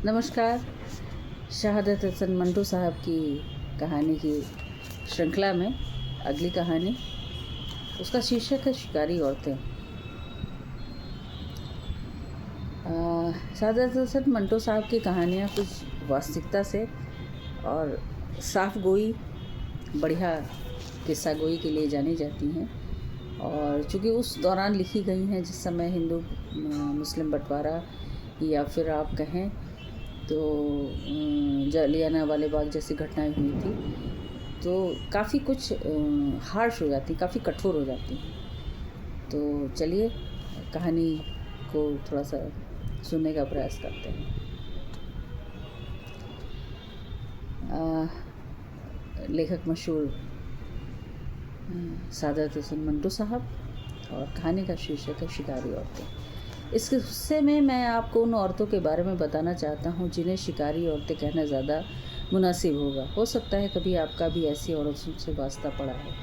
नमस्कार। शहादत हसन मंटो साहब की कहानी की श्रृंखला में अगली कहानी, उसका शीर्षक है शिकारी औरतें। शहादत हसन मंटो साहब की कहानियाँ कुछ वास्तविकता से और साफ गोई, बढ़िया किस्सा गोई के लिए जानी जाती हैं, और चूँकि उस दौरान लिखी गई हैं जिस समय हिंदू मुस्लिम बंटवारा या फिर आप कहें तो जालियाना वाले बाग जैसी घटनाएं हुई थी, तो काफ़ी कुछ हार्श हो जाती, काफ़ी कठोर हो जाती। तो चलिए कहानी को थोड़ा सा सुनने का प्रयास करते हैं। लेखक मशहूर शहादत हसन मंटो साहब, और कहानी का शीर्षक है शिकारी औरतें। इस किस्से में मैं आपको उन औरतों के बारे में बताना चाहता हूँ जिन्हें शिकारी औरतें कहना ज़्यादा मुनासिब होगा। हो सकता है कभी आपका भी ऐसी औरतों से वास्ता पड़ा है।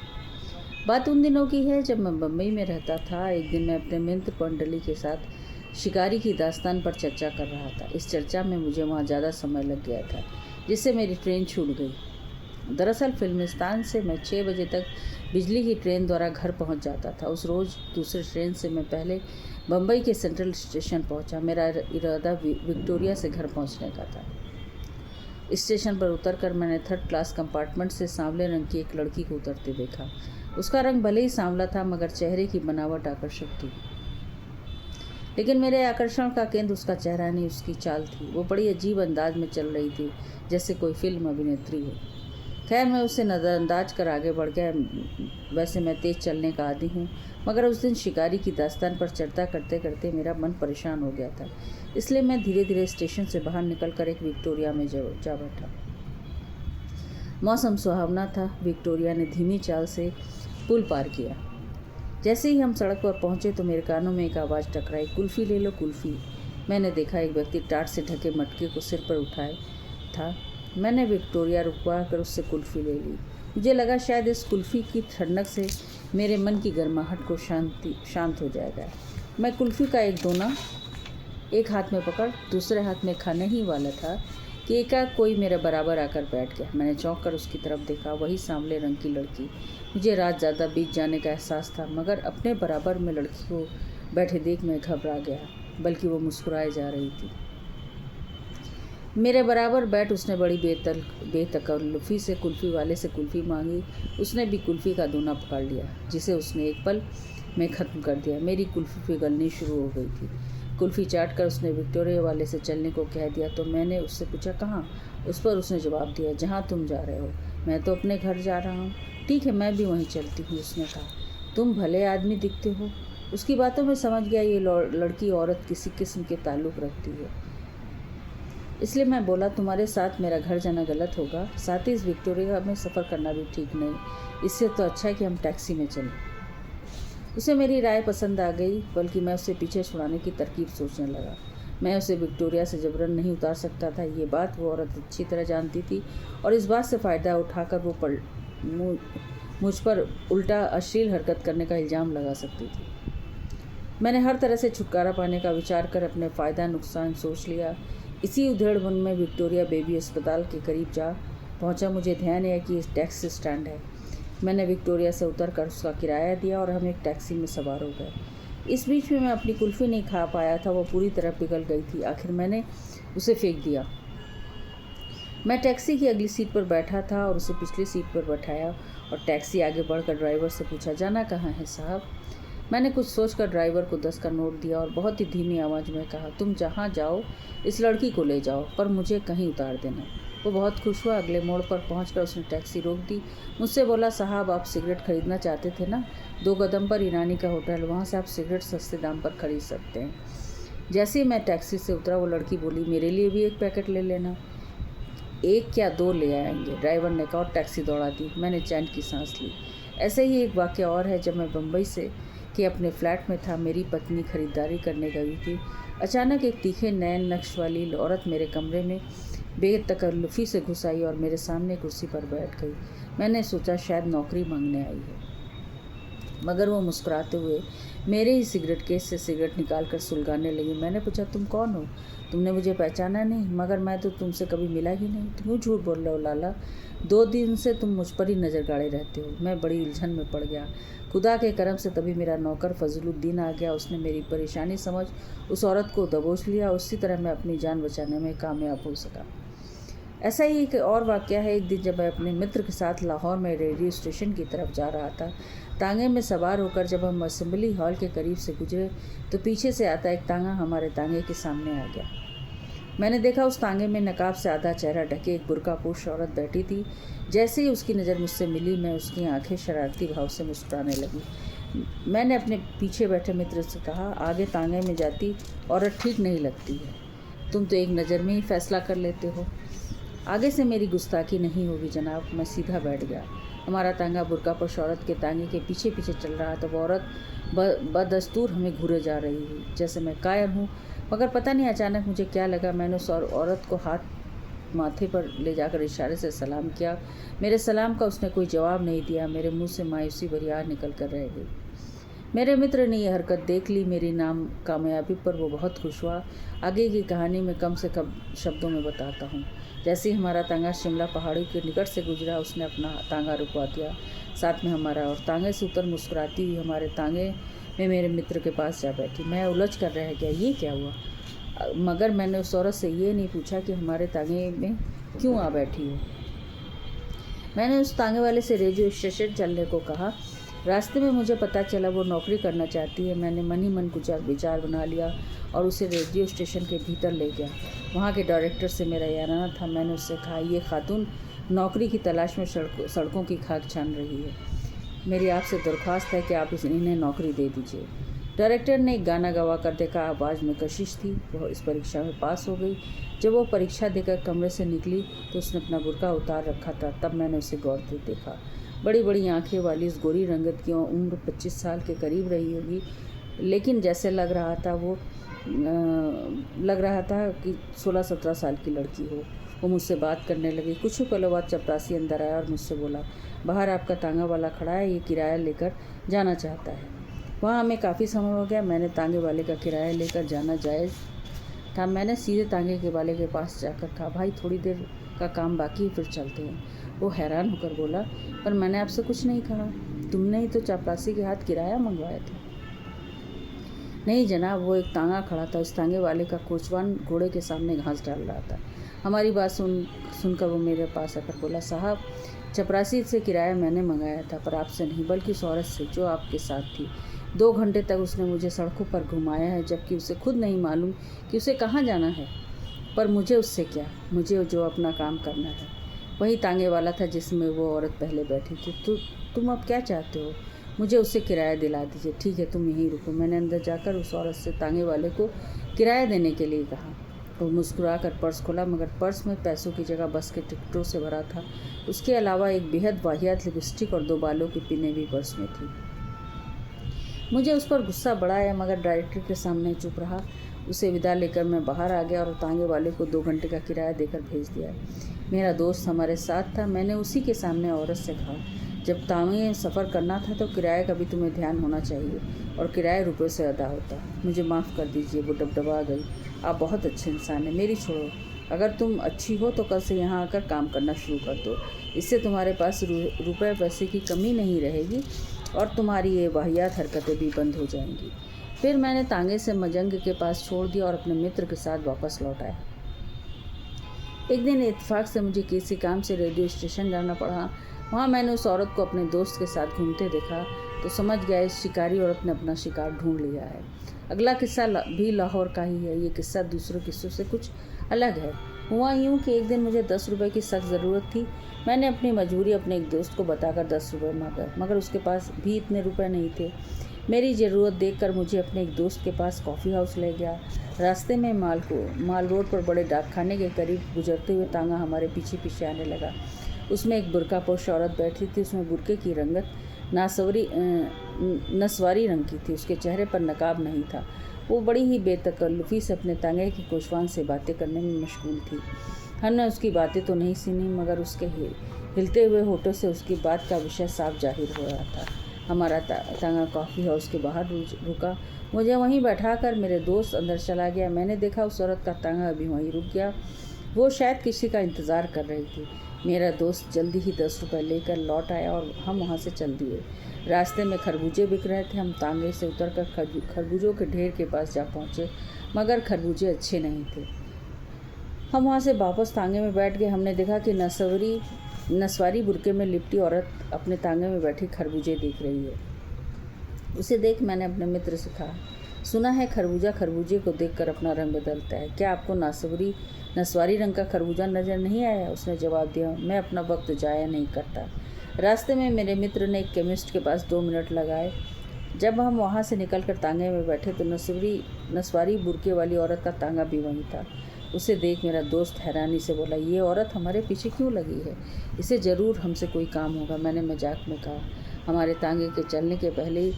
बात उन दिनों की है जब मैं बम्बई में रहता था। एक दिन मैं अपने मित्र पंडली के साथ शिकारी की दास्तान पर चर्चा कर रहा था। इस चर्चा में मुझे वहाँ ज़्यादा समय लग गया था, जिससे मेरी ट्रेन छूट गई। दरअसल फिल्मिस्तान से मैं 6 बजे तक बिजली की ट्रेन द्वारा घर पहुंच जाता था। उस रोज़ दूसरे ट्रेन से मैं पहले बम्बई के सेंट्रल स्टेशन पहुंचा। मेरा इरादा विक्टोरिया से घर पहुंचने का था। स्टेशन पर उतरकर मैंने 3rd क्लास कंपार्टमेंट से सांवले रंग की एक लड़की को उतरते देखा। उसका रंग भले ही सांवला था, मगर चेहरे की बनावट आकर्षक थी। लेकिन मेरे आकर्षण का केंद्र उसका चेहरा नहीं, उसकी चाल थी। वो बड़ी अजीब अंदाज में चल रही थी, जैसे कोई फिल्म अभिनेत्री हो। खैर, मैं उसे नज़रअंदाज कर आगे बढ़ गया। वैसे मैं तेज़ चलने का आदी हूँ, मगर उस दिन शिकारी की दास्तान पर चर्चा करते करते मेरा मन परेशान हो गया था। इसलिए मैं धीरे धीरे स्टेशन से बाहर निकलकर एक विक्टोरिया में जा बैठा। मौसम सुहावना था। विक्टोरिया ने धीमी चाल से पुल पार किया। जैसे ही हम सड़क पर पहुँचे तो मेरे कानों में एक आवाज़ टकराई, कुल्फ़ी ले लो, कुल्फ़ी। मैंने देखा एक व्यक्ति टाट से ढके मटके को सिर पर उठाए था। मैंने विक्टोरिया रुकवा कर उससे कुल्फ़ी ले ली। मुझे लगा शायद इस कुल्फ़ी की ठंडक से मेरे मन की गर्माहट को शांत हो जाएगा। मैं कुल्फ़ी का एक दोना एक हाथ में पकड़ दूसरे हाथ में खाने ही वाला था कि एकाएक कोई मेरे बराबर आकर बैठ गया। मैंने चौंक कर उसकी तरफ देखा। वही सांवले रंग की लड़की। मुझे रात ज़्यादा बीत जाने का एहसास था, मगर अपने बराबर में लड़की को बैठे देख मैं घबरा गया, बल्कि वो मुस्कुराए जा रही थी। मेरे बराबर बैठ उसने बड़ी बेतकल्लुफ़ी से कुल्फ़ी वाले से कुल्फ़ी मांगी। उसने भी कुल्फ़ी का दोना पकड़ लिया, जिसे उसने एक पल में ख़त्म कर दिया। मेरी कुल्फ़ी पिघलनी शुरू हो गई थी। कुल्फ़ी चाट कर उसने विक्टोरिया वाले से चलने को कह दिया, तो मैंने उससे पूछा, कहाँ? उस पर उसने जवाब दिया, जहाँ तुम जा रहे हो। मैं तो अपने घर जा रहा हूँ। ठीक है, मैं भी वहीं चलती हूँ, उसने कहा। तुम भले आदमी दिखते हो। उसकी बातों में समझ गया ये लड़की औरत किसी किस्म के ताल्लुक़ रखती है। इसलिए मैं बोला, तुम्हारे साथ मेरा घर जाना गलत होगा, साथ ही इस विक्टोरिया में सफ़र करना भी ठीक नहीं। इससे तो अच्छा है कि हम टैक्सी में चलें। उसे मेरी राय पसंद आ गई, बल्कि मैं उसे पीछे छुड़ाने की तरकीब सोचने लगा। मैं उसे विक्टोरिया से जबरन नहीं उतार सकता था। ये बात वो औरत अच्छी तरह जानती थी, और इस बात से फ़ायदा उठाकर वो मुझ पर उल्टा अश्लील हरकत करने का इल्ज़ाम लगा सकती थी। मैंने हर तरह से छुटकारा पाने का विचार कर अपने फ़ायदा नुकसान सोच लिया। इसी उधेड़बुन में विक्टोरिया बेबी अस्पताल के करीब जा पहुंचा। मुझे ध्यान है कि इस टैक्सी स्टैंड है। मैंने विक्टोरिया से उतरकर उसका किराया दिया और हम एक टैक्सी में सवार हो गए। इस बीच में मैं अपनी कुल्फ़ी नहीं खा पाया था, वो पूरी तरह पिघल गई थी। आखिर मैंने उसे फेंक दिया। मैं टैक्सी की अगली सीट पर बैठा था और उसे पिछली सीट पर बैठाया, और टैक्सी आगे बढ़कर ड्राइवर से पूछा, जाना कहाँ है साहब? मैंने कुछ सोचकर ड्राइवर को 10 का नोट दिया और बहुत ही धीमी आवाज़ में कहा, तुम जहाँ जाओ इस लड़की को ले जाओ, पर मुझे कहीं उतार देना। वो बहुत खुश हुआ। अगले मोड़ पर पहुंचकर उसने टैक्सी रोक दी। मुझसे बोला, साहब आप सिगरेट खरीदना चाहते थे ना? 2 कदम पर ईरानी का होटल, वहाँ से आप सिगरेट सस्ते दाम पर खरीद सकते हैं। जैसे ही मैं टैक्सी से उतरा, वो लड़की बोली, मेरे लिए भी एक पैकेट ले लेना। 1 क्या 2 ले आएंगे, ड्राइवर ने कहा, और टैक्सी दौड़ा दी। मैंने चैन की सांस ली। ऐसे ही एक वाक़या और है। जब मैं बम्बई से कि अपने फ्लैट में था, मेरी पत्नी खरीदारी करने गई थी। अचानक एक तीखे नैन नक्श वाली औरत मेरे कमरे में बेतकल्लुफ़ी से घुस आई और मेरे सामने कुर्सी पर बैठ गई। मैंने सोचा शायद नौकरी मांगने आई है। मगर वो मुस्कुराते हुए मेरे ही सिगरेट केस से सिगरेट निकाल कर सुलगाने लगी। मैंने पूछा, तुम कौन हो? तुमने मुझे पहचाना नहीं? मगर मैं तो तुमसे कभी मिला ही नहीं। तुम क्यों झूठ बोल रहे हो लाला? 2 दिन से तुम मुझ पर ही नज़र गाड़े रहते हो। मैं बड़ी उलझन में पड़ गया। खुदा के करम से तभी मेरा नौकर फजलुद्दीन आ गया। उसने मेरी परेशानी समझ उस औरत को दबोच लिया। उसी तरह मैं अपनी जान बचाने में कामयाब हो सका। ऐसा ही एक और वाक़या है। एक दिन जब मैं अपने मित्र के साथ लाहौर में रेडियो स्टेशन की तरफ जा रहा था, तांगे में सवार होकर जब हम असेंबली हॉल के करीब से गुजरे तो पीछे से आता एक तांगा हमारे तांगे के सामने आ गया। मैंने देखा उस तांगे में नकाब से आधा चेहरा ढके एक बुर्कापोश औरत बैठी थी। जैसे ही उसकी नज़र मुझसे मिली, मैं उसकी आंखें शरारती भाव से मुस्कुराने लगी। मैंने अपने पीछे बैठे मित्र से कहा, आगे तांगे में जाती औरत ठीक नहीं लगती है। तुम तो एक नज़र में ही फैसला कर लेते हो। आगे से मेरी गुस्ताखी नहीं होगी जनाब। मैं सीधा बैठ गया। हमारा तांगा बुर्कापोश औरत के तांगे के पीछे पीछे चल रहा था। वो औरत बदस्तूर हमें घूरे जा रही हुई, जैसे मैं कायर हूँ। मगर पता नहीं अचानक मुझे क्या लगा, मैंने उस औरत को हाथ माथे पर ले जाकर इशारे से सलाम किया। मेरे सलाम का उसने कोई जवाब नहीं दिया। मेरे मुंह से मायूसी भरी आह निकल कर रह गई। मेरे मित्र ने यह हरकत देख ली। मेरी नाम कामयाबी पर वो बहुत खुश हुआ। आगे की कहानी मैं कम से कम शब्दों में बताता हूँ। जैसे ही हमारा तांगा शिमला पहाड़ी के निकट से गुजरा, उसने अपना तांगा रुकवा दिया। साथ में हमारा और तांगे से उतर मुस्कुराती हुई हमारे तांगे में मेरे मित्र के पास जा बैठी। मैं उलझ कर रह गया, ये क्या हुआ? मगर मैंने उस औरत से ये नहीं पूछा कि हमारे तांगे में क्यों आ बैठी हो। मैंने उस तांगे वाले से रेडियो स्टेशन चलने को कहा। रास्ते में मुझे पता चला वो नौकरी करना चाहती है। मैंने मन ही मन कुछ विचार बना लिया और उसे रेडियो स्टेशन के भीतर ले गया। वहाँ के डायरेक्टर से मेरा याराना था। मैंने उससे कहा, ये खातून नौकरी की तलाश में सड़कों की खाक छान रही है। मेरी आपसे दरख्वास्त है कि आप इन्हें नौकरी दे दीजिए। डायरेक्टर ने एक गाना गवा कर देखा। आवाज़ में कशिश थी। वह इस परीक्षा में पास हो गई। जब वो परीक्षा देकर कमरे से निकली तो उसने अपना बुर्का उतार रखा था। तब मैंने उसे गौर से देखा। बड़ी बड़ी आंखें वाली इस गोरी रंगत की उम्र 25 साल के करीब रही होगी, लेकिन जैसे लग रहा था कि 16-17 साल की लड़की हो। वो मुझसे बात करने लगी। कुछ ही पलों बाद चपरासी अंदर आया और मुझसे बोला, बाहर आपका तांगा वाला खड़ा है, ये किराया लेकर जाना चाहता है। वहाँ हमें काफ़ी समय हो गया। मैंने तांगे वाले का किराया लेकर जाना जायज़ था। मैंने सीधे तांगे के वाले के पास जाकर कहा, भाई थोड़ी देर का काम बाकी है, फिर चलते हैं। वो हैरान होकर बोला, पर मैंने आपसे कुछ नहीं कहा। तुमने ही तो चपरासी के हाथ किराया मंगवाया था। नहीं जनाब, वो एक तांगा खड़ा था। उस तांगे वाले का कोचवान घोड़े के सामने घास डाल रहा था। हमारी बात सुनकर वो मेरे पास आकर बोला, साहब चपरासी से किराया मैंने मंगाया था, पर आपसे नहीं बल्कि उस औरत से जो आपके साथ थी। 2 घंटे तक उसने मुझे सड़कों पर घुमाया है, जबकि उसे खुद नहीं मालूम कि उसे कहाँ जाना है। पर मुझे उससे क्या, मुझे जो अपना काम करना है। वही तांगे वाला था जिसमें वो औरत पहले बैठी थी। तुम अब क्या चाहते हो? मुझे उससे किराया दिला दीजिए। ठीक है, तुम यहीं रुको। मैंने अंदर जाकर उस औरत से तांगे वाले को किराया देने के लिए कहा। वो मुस्कुरा कर पर्स खोला, मगर पर्स में पैसों की जगह बस के टिकटों से भरा था। उसके अलावा एक बेहद वाहियात लिपस्टिक और 2 बालों की पिनें भी पर्स में थी। मुझे उस पर गुस्सा बड़ा आया, मगर डायरेक्टर के सामने चुप रहा। उसे विदा लेकर मैं बाहर आ गया और तांगे वाले को 2 घंटे का किराया देकर भेज दिया। मेरा दोस्त हमारे साथ था। मैंने उसी के सामने औरत से कहा, जब तांगे सफ़र करना था तो किराए का भी तुम्हें ध्यान होना चाहिए, और किराया रुपये से अदा होता। मुझे माफ़ कर दीजिए। वो डबडबा गई। आप बहुत अच्छे इंसान हैं, मेरी छोड़ो। अगर तुम अच्छी हो तो कल से यहाँ आकर काम करना शुरू कर दो। इससे तुम्हारे पास रुपये पैसे की कमी नहीं रहेगी और तुम्हारी ये वाहियात हरकतें भी बंद हो जाएंगी। फिर मैंने तांगे से मजंग के पास छोड़ दिया और अपने मित्र के साथ वापस लौट आया। एक दिन इत्तेफाक से मुझे किसी काम से रेडियो स्टेशन जाना पड़ा। वहाँ मैंने उस औरत को अपने दोस्त के साथ घूमते देखा तो समझ गया इस शिकारी औरत ने अपना शिकार ढूंढ लिया है। अगला किस्सा भी लाहौर का ही है। ये किस्सा दूसरों किस्सों से कुछ अलग है। हुआ यूँ कि एक दिन मुझे 10 रुपये की सख्त ज़रूरत थी। मैंने अपनी मजबूरी अपने एक दोस्त को बताकर 10 रुपये मांगा, मगर उसके पास भी इतने रुपये नहीं थे। मेरी ज़रूरत देखकर मुझे अपने एक दोस्त के पास कॉफ़ी हाउस ले गया। रास्ते में माल रोड पर बड़े डाकखाने के करीब गुजरते हुए तांगा हमारे पीछे पीछे आने लगा। उसमें एक बुर्कापोश औरत बैठी थी। उसमें बुर्के की रंगत नस्वारी रंग की थी। उसके चेहरे पर नकाब नहीं था। वो बड़ी ही बेतकल्लुफ़ी से अपने तांगे के कोचवान से बातें करने में मशगूल थी। हमने उसकी बातें तो नहीं सुनी, मगर उसके हिलते हुए होठों से उसकी बात का विषय साफ जाहिर हो रहा था। हमारा तांगा कॉफ़ी हाउस के बाहर रुका। मुझे वहीं बैठाकर मेरे दोस्त अंदर चला गया। मैंने देखा उस औरत का तांगा अभी वहीं रुक गया। वो शायद किसी का इंतज़ार कर रही थी। मेरा दोस्त जल्दी ही 10 रुपये लेकर लौट आया और हम वहाँ से चल दिए। रास्ते में खरबूजे बिक रहे थे। हम तांगे से उतरकर खरबूजों के ढेर के पास जा पहुँचे, मगर खरबूजे अच्छे नहीं थे। हम वहाँ से वापस तांगे में बैठ गए। हमने देखा कि नसवारी बुर्के में लिपटी औरत अपने तांगे में बैठी खरबूजे देख रही है। उसे देख मैंने अपने मित्र से कहा, सुना है खरबूजा खरबूजे को देखकर अपना रंग बदलता है, क्या आपको नसवारी रंग का खरबूजा नज़र नहीं आया? उसने जवाब दिया, मैं अपना वक्त जाया नहीं करता। रास्ते में मेरे मित्र ने एक केमिस्ट के पास 2 मिनट लगाए। जब हम वहाँ से निकलकर तांगे में बैठे तो नसवारी बुर्के वाली औरत का तांगा भी वहीं था। उसे देख मेरा दोस्त हैरानी से बोला, ये औरत हमारे पीछे क्यों लगी है? इसे ज़रूर हमसे कोई काम होगा। मैंने मजाक में कहा। हमारे तांगे के चलने के पहले ही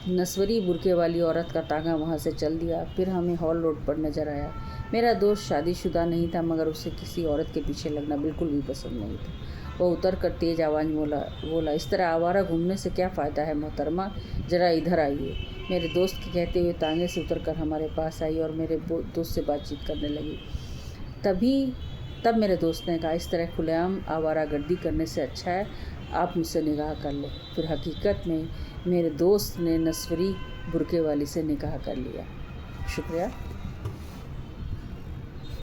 नसवारी बुर्के वाली औरत का तांगा वहाँ से चल दिया। फिर हमें हॉल रोड पर नज़र आया। मेरा दोस्त शादीशुदा नहीं था, मगर उसे किसी औरत के पीछे लगना बिल्कुल भी पसंद नहीं था। वह उतर कर तेज़ आवाज़ बोला, इस तरह आवारा घूमने से क्या फ़ायदा है मोहतरमा, ज़रा इधर आइए। मेरे दोस्त के कहते हुए तांगे से उतरकर हमारे पास आई और मेरे दोस्त से बातचीत करने लगी। तब मेरे दोस्त ने कहा, इस तरह खुलेआम आवारागर्दी करने से अच्छा है आप मुझसे निकाह कर लें। फिर हकीकत में मेरे दोस्त ने नसवारी बुर्के वाली से निकाह कर लिया। शुक्रिया।